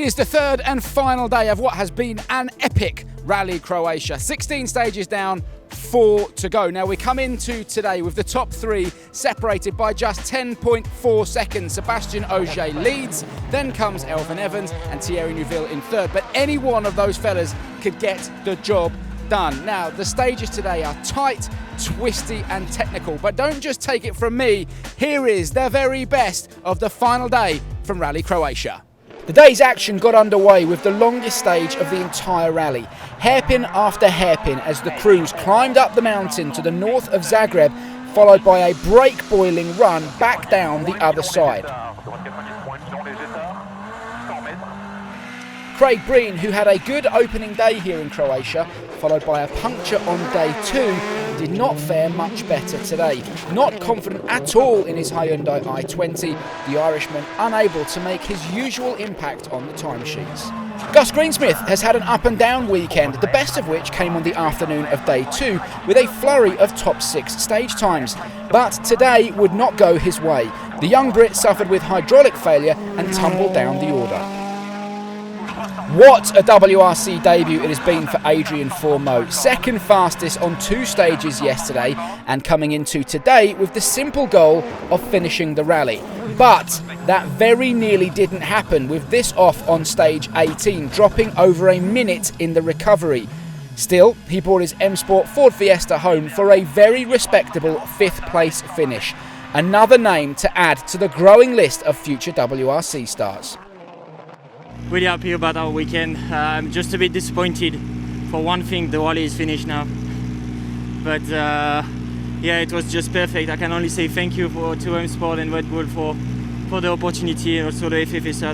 is the third and final day of what has been an epic Rally Croatia. 16 stages down, 4 to go. Now we come into today with the top 3 separated by just 10.4 seconds. Sébastien Ogier leads, then comes Elfyn Evans and Thierry Neuville in third. But any one of those fellas could get the job done. Now the stages today are tight, twisty and technical, but don't just take it from me. Here is the very best of the final day from Rally Croatia. The day's action got underway with the longest stage of the entire rally. Hairpin after hairpin as the crews climbed up the mountain to the north of Zagreb, followed by a brake-boiling run back down the other side. BREEN, who had a good opening day here in Croatia, followed by a puncture on day 2, did not fare much better today. Not confident at all in his Hyundai i20, the Irishman unable to make his usual impact on the timesheets. GREENSMITH has had an up and down weekend, the best of which came on the afternoon of day 2 with a flurry of top 6 stage times. But today would not go his way. The young Brit suffered with hydraulic failure and tumbled down the order. What a WRC debut it has been for ADRIEN FOURMAUX, second fastest on 2 stages yesterday and coming into today with the simple goal of finishing the rally. But that very nearly didn't happen with this off on stage 18, dropping over a minute in the recovery. Still, he brought his M Sport Ford Fiesta home for a very respectable 5th place finish. Another name to add to the growing list of future WRC stars. Really happy about our weekend. I'm just a bit disappointed. For one thing, the rally is finished now. But yeah, it was just perfect. I can only say thank you to M Sport and Red Bull for the opportunity, and also the FFSA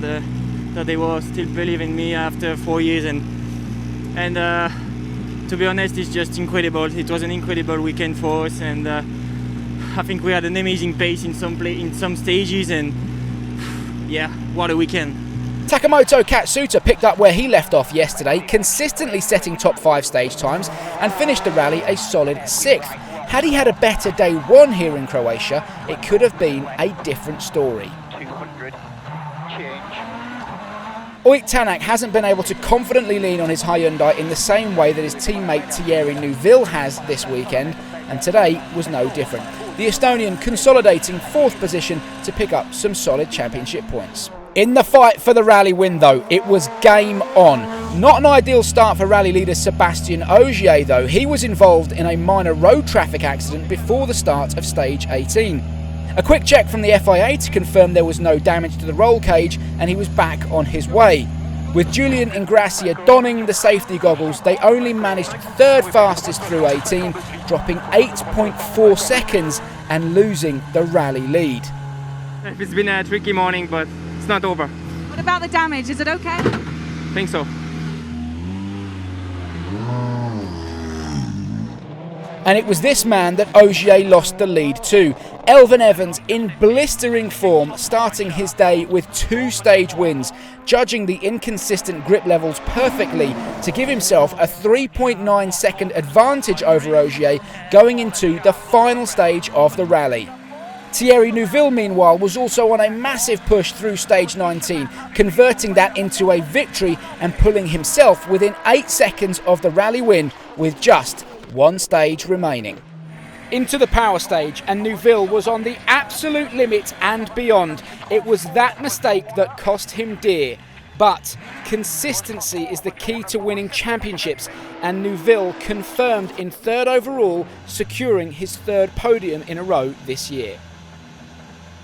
that they were still believing in me after 4 years. And to be honest, it's just incredible. It was an incredible weekend for us, and I think we had an amazing pace in some stages, and yeah, what a weekend. TAKAMOTO KATSUTA picked up where he left off yesterday, consistently setting top 5 stage times and finished the rally a solid 6th. Had he had a better day 1 here in Croatia, it could have been a different story. 200, change. Tanak hasn't been able to confidently lean on his Hyundai in the same way that his teammate Thierry Neuville has this weekend, and today was no different. The Estonian consolidating 4th position to pick up some solid championship points. In the fight for the rally win though, it was game on. Not an ideal start for rally leader Sébastien Ogier though. He was involved in a minor road traffic accident before the start of stage 18. A quick check from the FIA to confirm there was no damage to the roll cage and he was back on his way. With Julian Ingrassia donning the safety goggles, they only managed 3rd fastest through 18, dropping 8.4 seconds and losing the rally lead. It's been a tricky morning, but it's not over. What about the damage? Is it okay? I think so. And it was this man that Ogier lost the lead to. Elfyn Evans in blistering form, starting his day with 2 stage wins, judging the inconsistent grip levels perfectly to give himself a 3.9 second advantage over Ogier going into the final stage of the rally. Thierry Neuville, meanwhile, was also on a massive push through stage 19, converting that into a victory and pulling himself within 8 seconds of the rally win with just 1 stage remaining. Into the power stage, and Neuville was on the absolute limit and beyond. It was that mistake that cost him dear. But consistency is the key to winning championships, and Neuville confirmed in 3rd overall, securing his 3rd podium in a row this year.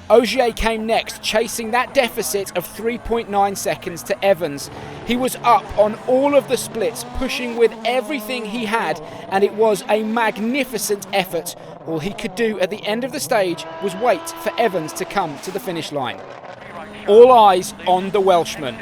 Ogier came next, chasing that deficit of 3.9 seconds to Evans. He was up on all of the splits, pushing with everything he had, and it was a magnificent effort. All he could do at the end of the stage was wait for Evans to come to the finish line. All eyes on the Welshman.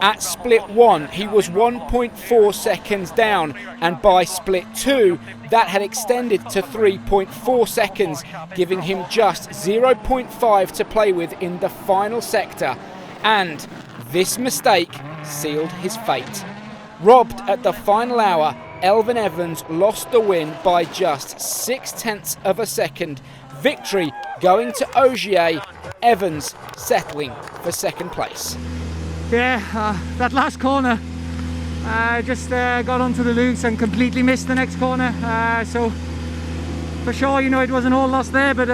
At split 1, he was 1.4 seconds down, and by split 2, that had extended to 3.4 seconds, giving him just 0.5 to play with in the final sector. And this mistake sealed his fate. Robbed at the final hour, Elfyn Evans lost the win by just 0.6 of a second. Victory going to Ogier, Evans settling for 2nd place. that last corner, I just got onto the loose and completely missed the next corner. So for sure, you know, it wasn't all lost there, but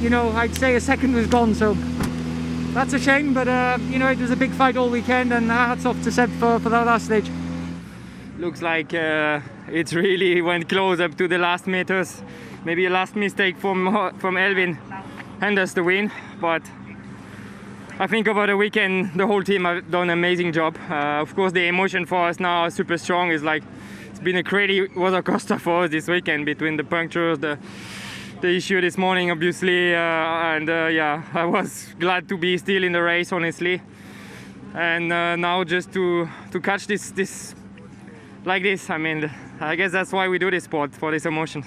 you know, I'd say a second was gone. So that's a shame, but you know, it was a big fight all weekend, and hats off to Seb for that last stage. Looks like it really went close up to the last meters. Maybe a last mistake from Elfyn and us the win, but I think over the weekend the whole team have done an amazing job. Of course, the emotion for us now is super strong. It's like it's been a crazy roller coaster for us this weekend, between the punctures, the issue this morning, obviously, and yeah, I was glad to be still in the race, honestly. And now just to catch this like this, I mean, I guess that's why we do this sport, for this emotion.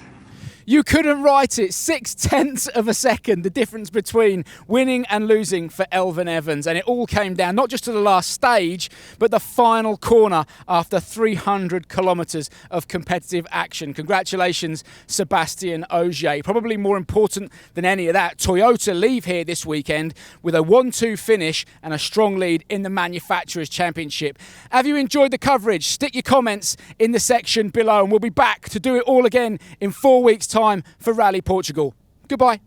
You couldn't write it. 0.6 of a second, the difference between winning and losing for Elfyn Evans. And it all came down not just to the last stage, but the final corner after 300 kilometres of competitive action. Congratulations, Sébastien Ogier. Probably more important than any of that, Toyota leave here this weekend with a 1-2 finish and a strong lead in the Manufacturers' Championship. Have you enjoyed the coverage? Stick your comments in the section below, and we'll be back to do it all again in 4 weeks' time for Rally Portugal. Goodbye.